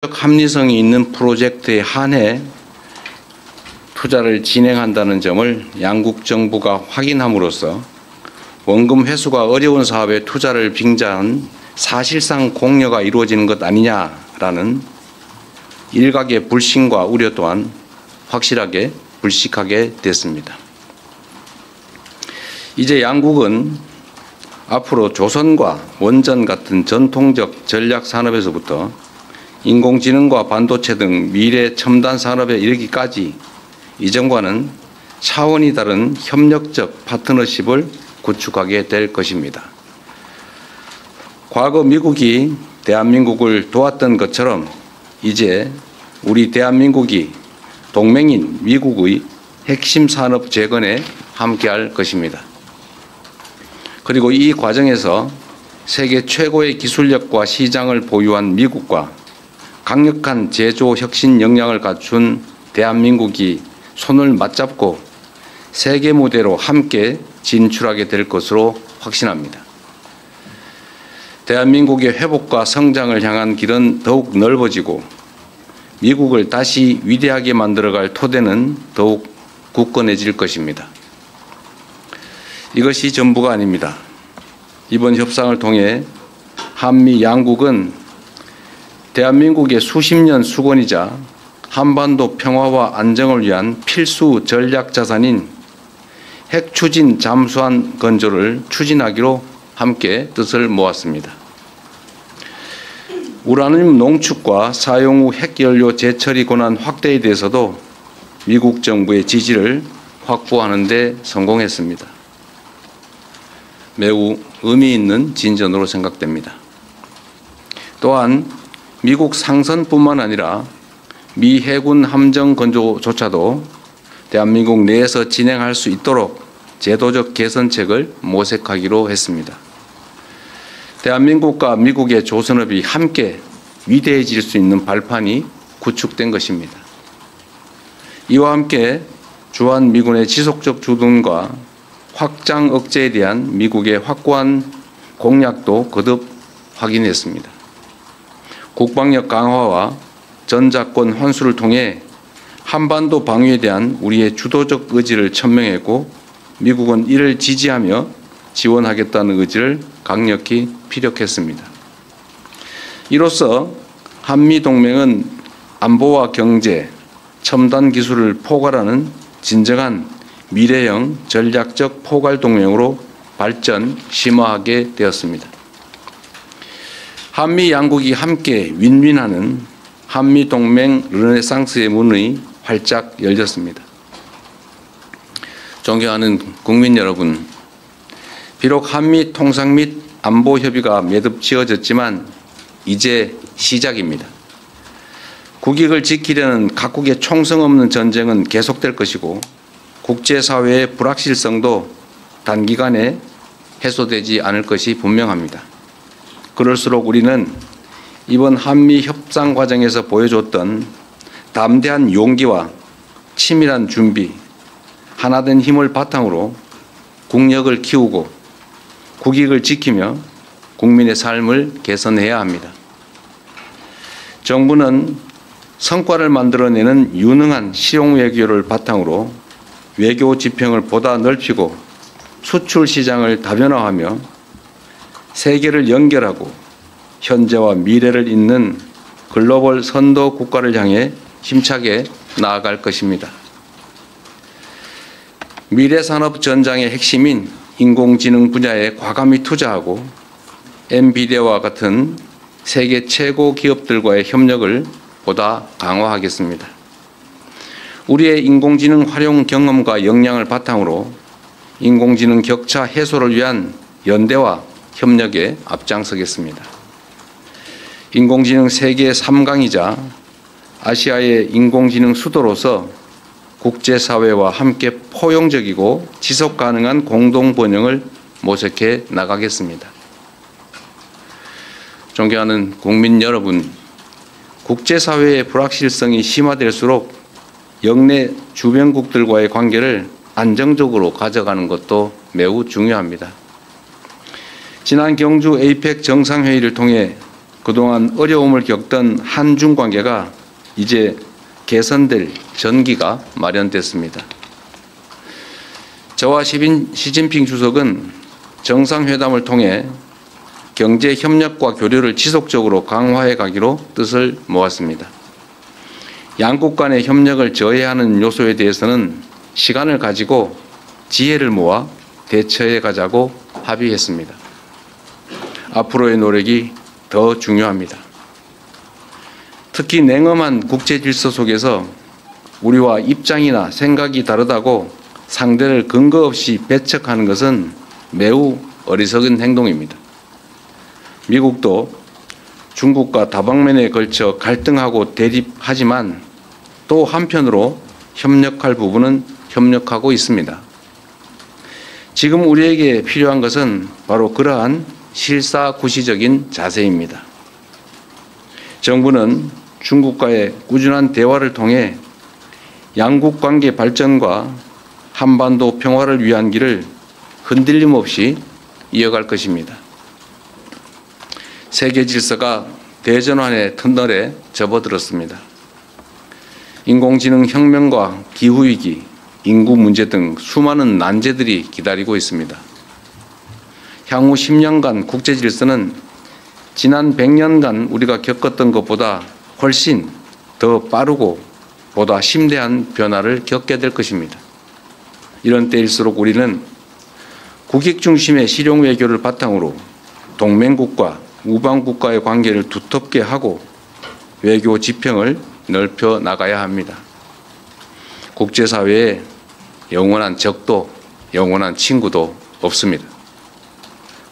합리성이 있는 프로젝트에 한해 투자를 진행한다는 점을 양국 정부가 확인함으로써 원금 회수가 어려운 사업에 투자를 빙자한 사실상 공여가 이루어지는 것 아니냐라는 일각의 불신과 우려 또한 확실하게 불식하게 됐습니다. 이제 양국은 앞으로 조선과 원전 같은 전통적 전략 산업에서부터 인공지능과 반도체 등 미래 첨단 산업에 이르기까지 이전과는 차원이 다른 협력적 파트너십을 구축하게 될 것입니다. 과거 미국이 대한민국을 도왔던 것처럼 이제 우리 대한민국이 동맹인 미국의 핵심 산업 재건에 함께할 것입니다. 그리고 이 과정에서 세계 최고의 기술력과 시장을 보유한 미국과 강력한 제조 혁신 역량을 갖춘 대한민국이 손을 맞잡고 세계 무대로 함께 진출하게 될 것으로 확신합니다. 대한민국의 회복과 성장을 향한 길은 더욱 넓어지고 미국을 다시 위대하게 만들어갈 토대는 더욱 굳건해질 것입니다. 이것이 전부가 아닙니다. 이번 협상을 통해 한미 양국은 대한민국의 수십 년 수건이자 한반도 평화와 안정을 위한 필수 전략 자산인 핵 추진 잠수함 건조를 추진하기로 함께 뜻을 모았습니다. 우라늄 농축과 사용 후 핵연료 재처리 권한 확대에 대해서도 미국 정부의 지지를 확보하는 데 성공했습니다. 매우 의미 있는 진전으로 생각됩니다. 또한 미국 상선뿐만 아니라 미 해군 함정 건조조차도 대한민국 내에서 진행할 수 있도록 제도적 개선책을 모색하기로 했습니다. 대한민국과 미국의 조선업이 함께 위대해질 수 있는 발판이 구축된 것입니다. 이와 함께 주한미군의 지속적 주둔과 확장 억제에 대한 미국의 확고한 공약도 거듭 확인했습니다. 국방력 강화와 전작권 환수를 통해 한반도 방위에 대한 우리의 주도적 의지를 천명했고 미국은 이를 지지하며 지원하겠다는 의지를 강력히 피력했습니다. 이로써 한미동맹은 안보와 경제, 첨단 기술을 포괄하는 진정한 미래형 전략적 포괄동맹으로 발전, 심화하게 되었습니다. 한미 양국이 함께 윈윈하는 한미동맹 르네상스의 문이 활짝 열렸습니다. 존경하는 국민 여러분, 비록 한미 통상 및 안보 협의가 매듭 지어졌지만 이제 시작입니다. 국익을 지키려는 각국의 총성 없는 전쟁은 계속될 것이고 국제사회의 불확실성도 단기간에 해소되지 않을 것이 분명합니다. 그럴수록 우리는 이번 한미 협상 과정에서 보여줬던 담대한 용기와 치밀한 준비, 하나된 힘을 바탕으로 국력을 키우고 국익을 지키며 국민의 삶을 개선해야 합니다. 정부는 성과를 만들어내는 유능한 실용 외교를 바탕으로 외교 지평을 보다 넓히고 수출 시장을 다변화하며 세계를 연결하고 현재와 미래를 잇는 글로벌 선도 국가를 향해 힘차게 나아갈 것입니다. 미래산업 전장의 핵심인 인공지능 분야에 과감히 투자하고 엔비디아와 같은 세계 최고 기업들과의 협력을 보다 강화하겠습니다. 우리의 인공지능 활용 경험과 역량을 바탕으로 인공지능 격차 해소를 위한 연대와 협력에 앞장서겠습니다. 인공지능 세계 3강이자 아시아의 인공지능 수도로서 국제사회와 함께 포용적이고 지속가능한 공동번영을 모색해 나가겠습니다. 존경하는 국민 여러분, 국제사회의 불확실성이 심화될수록 역내 주변국들과의 관계를 안정적으로 가져가는 것도 매우 중요합니다. 지난 경주 에이펙 정상회의를 통해 그동안 어려움을 겪던 한중 관계가 이제 개선될 전기가 마련됐습니다. 저와 시진핑 주석은 정상회담을 통해 경제 협력과 교류를 지속적으로 강화해 가기로 뜻을 모았습니다. 양국 간의 협력을 저해하는 요소에 대해서는 시간을 가지고 지혜를 모아 대처해 가자고 합의했습니다. 앞으로의 노력이 더 중요합니다. 특히 냉엄한 국제 질서 속에서 우리와 입장이나 생각이 다르다고 상대를 근거 없이 배척하는 것은 매우 어리석은 행동입니다. 미국도 중국과 다방면에 걸쳐 갈등하고 대립하지만 또 한편으로 협력할 부분은 협력하고 있습니다. 지금 우리에게 필요한 것은 바로 그러한 실사구시적인 자세입니다. 정부는 중국과의 꾸준한 대화를 통해 양국 관계 발전과 한반도 평화를 위한 길을 흔들림 없이 이어갈 것입니다. 세계 질서가 대전환의 터널에 접어들었습니다. 인공지능 혁명과 기후위기, 인구 문제 등 수많은 난제들이 기다리고 있습니다. 향후 10년간 국제 질서는 지난 100년간 우리가 겪었던 것보다 훨씬 더 빠르고 보다 심대한 변화를 겪게 될 것입니다. 이런 때일수록 우리는 국익 중심의 실용 외교를 바탕으로 동맹국과 우방국과의 관계를 두텁게 하고 외교 지평을 넓혀 나가야 합니다. 국제사회에 영원한 적도 영원한 친구도 없습니다.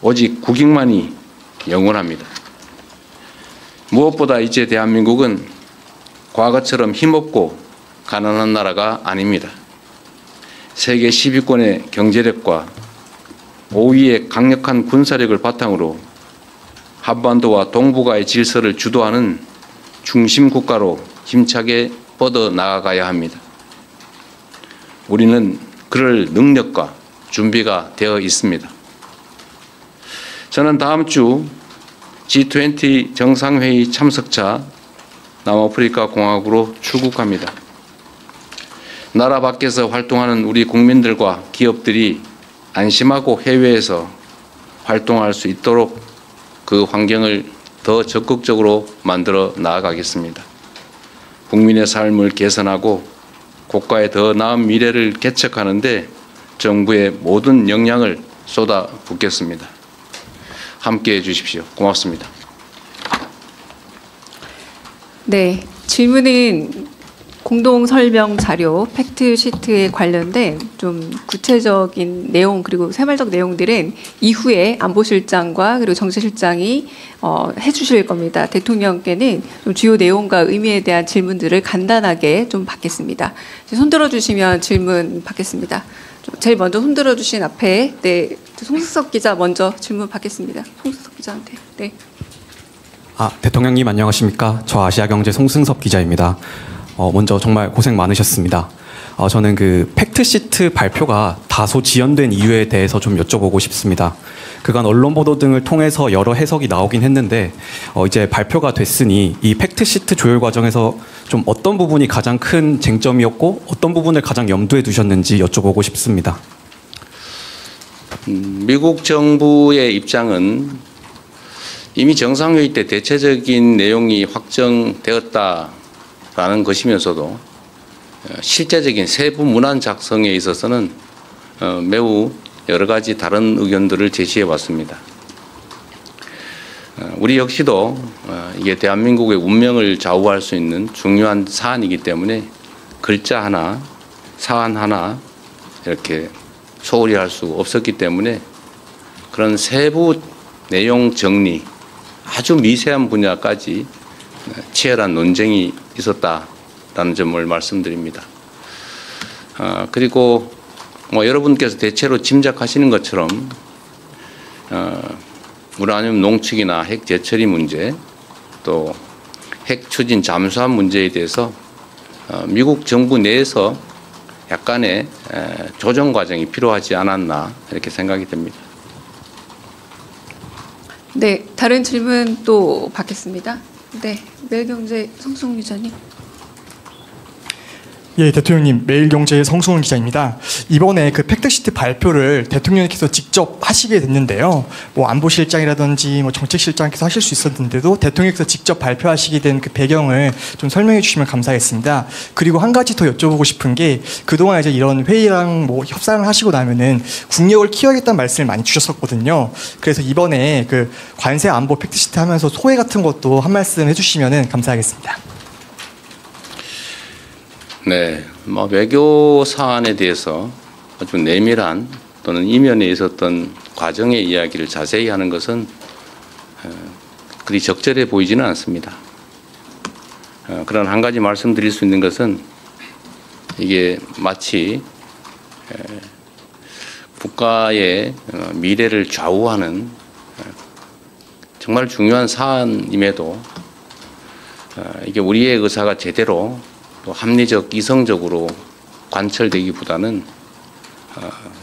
오직 국익만이 영원합니다. 무엇보다 이제 대한민국은 과거처럼 힘없고 가난한 나라가 아닙니다. 세계 10위권의 경제력과 5위의 강력한 군사력을 바탕으로 한반도와 동북아의 질서를 주도하는 중심 국가로 힘차게 뻗어 나아가야 합니다. 우리는 그럴 능력과 준비가 되어 있습니다. 저는 다음 주 G20 정상회의 참석차 남아프리카 공화국으로 출국합니다. 나라 밖에서 활동하는 우리 국민들과 기업들이 안심하고 해외에서 활동할 수 있도록 그 환경을 더 적극적으로 만들어 나아가겠습니다. 국민의 삶을 개선하고 국가의 더 나은 미래를 개척하는 데 정부의 모든 역량을 쏟아붓겠습니다. 함께해 주십시오. 고맙습니다. 네, 질문은 공동 설명 자료 팩트 시트에 관련된 좀 구체적인 내용 그리고 세말적 내용들은 이후에 안보실장과 그리고 정치실장이 해주실 겁니다. 대통령께는 좀 주요 내용과 의미에 대한 질문들을 간단하게 좀 받겠습니다. 손들어 주시면 질문 받겠습니다. 제일 먼저 손들어 주신 앞에 네 송승섭 기자 먼저 질문 받겠습니다. 송승섭 기자한테. 네. 대통령님 안녕하십니까? 저 아시아경제 송승섭 기자입니다. 먼저 정말 고생 많으셨습니다. 저는 그 팩트시트 발표가 다소 지연된 이유에 대해서 좀 여쭤보고 싶습니다. 그간 언론 보도 등을 통해서 여러 해석이 나오긴 했는데 이제 발표가 됐으니 이 팩트시트 조율 과정에서 좀 어떤 부분이 가장 큰 쟁점이었고 어떤 부분을 가장 염두에 두셨는지 여쭤보고 싶습니다. 미국 정부의 입장은 이미 정상회의 때 대체적인 내용이 확정되었다라는 것이면서도 실제적인 세부 문안 작성에 있어서는 매우 여러 가지 다른 의견들을 제시해 왔습니다. 우리 역시도 이게 대한민국의 운명을 좌우할 수 있는 중요한 사안이기 때문에 글자 하나, 사안 하나 이렇게 소홀히 할 수 없었기 때문에 그런 세부 내용 정리, 아주 미세한 분야까지 치열한 논쟁이 있었다라는 점을 말씀드립니다. 그리고 여러분께서 대체로 짐작하시는 것처럼 우라늄 농축이나 핵 재처리 문제 또 핵 추진 잠수함 문제에 대해서 미국 정부 내에서 약간의 조정 과정이 필요하지 않았나 이렇게 생각이 됩니다. 네, 다른 질문 또 받겠습니다. 네, 매일경제 성승훈 기자님. 예, 대통령님, 매일경제의 성승훈 기자입니다. 이번에 그 팩트시트 발표를 대통령께서 직접 하시게 됐는데요. 뭐 안보실장이라든지 뭐 정책실장께서 하실 수 있었는데도 대통령께서 직접 발표하시게 된 그 배경을 좀 설명해 주시면 감사하겠습니다. 그리고 한 가지 더 여쭤보고 싶은 게 그동안 이제 이런 회의랑 뭐 협상을 하시고 나면은 국력을 키워야겠다는 말씀을 많이 주셨었거든요. 그래서 이번에 그 관세 안보 팩트시트 하면서 소회 같은 것도 한 말씀 해주시면은 감사하겠습니다. 네, 뭐 외교 사안에 대해서 아주 내밀한 또는 이면에 있었던 과정의 이야기를 자세히 하는 것은 그리 적절해 보이지는 않습니다. 그런 한 가지 말씀드릴 수 있는 것은 이게 마치 국가의 미래를 좌우하는 정말 중요한 사안임에도 이게 우리의 의사가 제대로 또 합리적, 이성적으로 관철되기보다는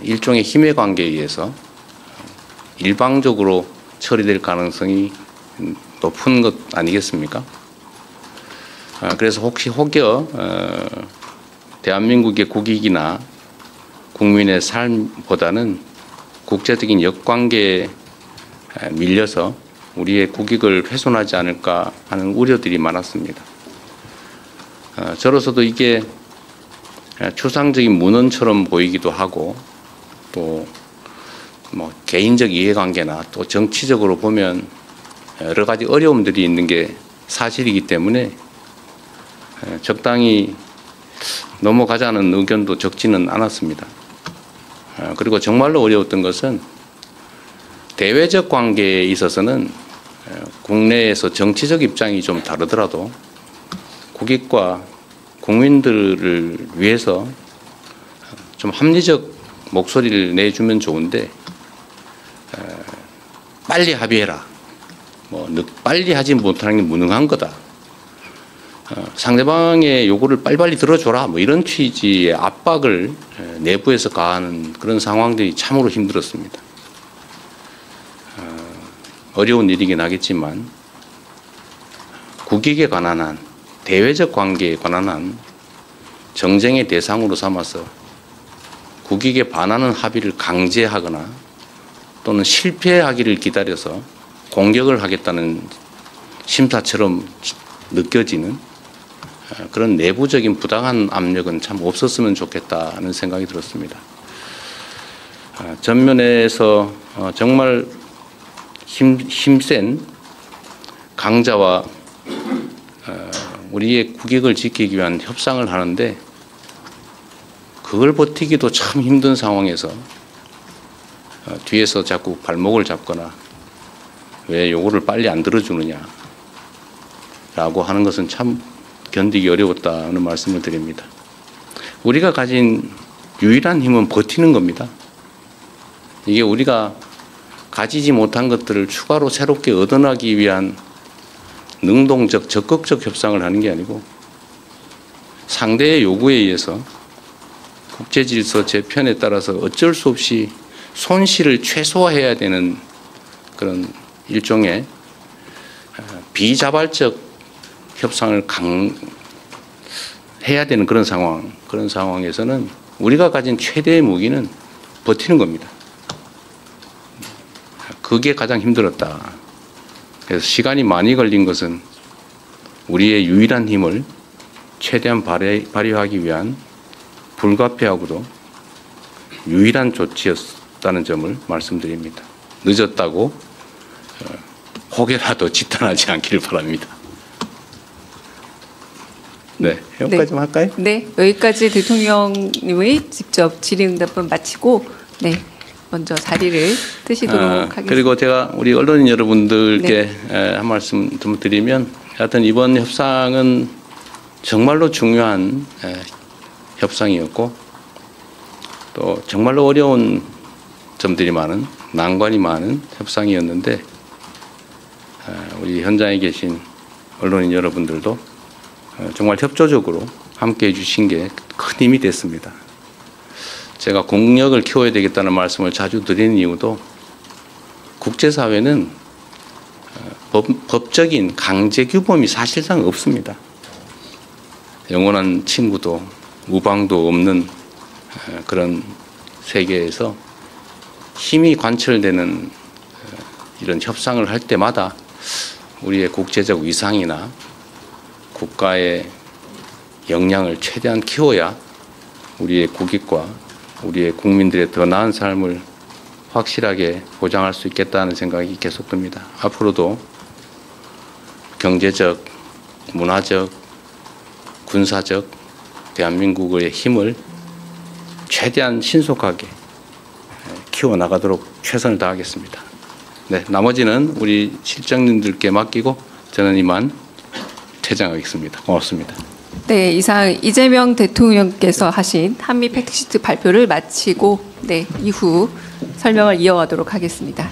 일종의 힘의 관계에 의해서 일방적으로 처리될 가능성이 높은 것 아니겠습니까? 그래서 혹여 대한민국의 국익이나 국민의 삶보다는 국제적인 역관계에 밀려서 우리의 국익을 훼손하지 않을까 하는 우려들이 많았습니다. 저로서도 이게 추상적인 문헌처럼 보이기도 하고 또 뭐 개인적 이해관계나 또 정치적으로 보면 여러 가지 어려움들이 있는 게 사실이기 때문에 적당히 넘어가자는 의견도 적지는 않았습니다. 그리고 정말로 어려웠던 것은 대외적 관계에 있어서는 국내에서 정치적 입장이 좀 다르더라도 국익과 국민들을 위해서 좀 합리적 목소리를 내주면 좋은데 빨리 합의해라. 뭐 빨리 하지 못하는 게 무능한 거다. 상대방의 요구를 빨리빨리 들어줘라. 뭐 이런 취지의 압박을 내부에서 가하는 그런 상황들이 참으로 힘들었습니다. 어려운 일이긴 하겠지만 국익에 관한 한 대외적 관계에 관한 한 정쟁의 대상으로 삼아서 국익에 반하는 합의를 강제하거나 또는 실패하기를 기다려서 공격을 하겠다는 심사처럼 느껴지는 그런 내부적인 부당한 압력은 참 없었으면 좋겠다는 생각이 들었습니다. 전면에서 정말 힘센 강자와 우리의 국익을 지키기 위한 협상을 하는데 그걸 버티기도 참 힘든 상황에서 뒤에서 자꾸 발목을 잡거나 왜 요거를 빨리 안 들어주느냐 라고 하는 것은 참 견디기 어려웠다는 말씀을 드립니다. 우리가 가진 유일한 힘은 버티는 겁니다. 이게 우리가 가지지 못한 것들을 추가로 새롭게 얻어나기 위한 능동적, 적극적 협상을 하는 게 아니고 상대의 요구에 의해서 국제질서 재편에 따라서 어쩔 수 없이 손실을 최소화해야 되는 그런 일종의 비자발적 협상을 해야 되는 그런 상황에서는 우리가 가진 최대의 무기는 버티는 겁니다. 그게 가장 힘들었다. 그래서 시간이 많이 걸린 것은 우리의 유일한 힘을 최대한 발휘하기 위한 불가피하고도 유일한 조치였다는 점을 말씀드립니다. 늦었다고 혹여라도 지탄하지 않기를 바랍니다. 네, 여기까지 좀 할까요? 네, 여기까지 대통령님의 직접 질의응답은 마치고 네, 먼저 자리를 뜨시도록 하겠습니다. 그리고 제가 우리 언론인 여러분들께 한 말씀 좀 드리면 하여튼 이번 협상은 정말로 중요한 협상이었고 또 정말로 어려운 점들이 많은 난관이 많은 협상이었는데 우리 현장에 계신 언론인 여러분들도 정말 협조적으로 함께해 주신 게 큰 힘이 됐습니다. 제가 국력을 키워야 되겠다는 말씀을 자주 드리는 이유도 국제사회는 법적인 강제 규범이 사실상 없습니다. 영원한 친구도 우방도 없는 그런 세계에서 힘이 관철되는 이런 협상을 할 때마다 우리의 국제적 위상이나 국가의 역량을 최대한 키워야 우리의 국익과 우리의 국민들의 더 나은 삶을 확실하게 보장할 수 있겠다는 생각이 계속 듭니다. 앞으로도 경제적, 문화적, 군사적 대한민국의 힘을 최대한 신속하게 키워나가도록 최선을 다하겠습니다. 네, 나머지는 우리 실장님들께 맡기고 저는 이만 퇴장하겠습니다. 고맙습니다. 네, 이상 이재명 대통령께서 하신 한미 팩트시트 발표를 마치고 이후 설명을 이어가도록 하겠습니다.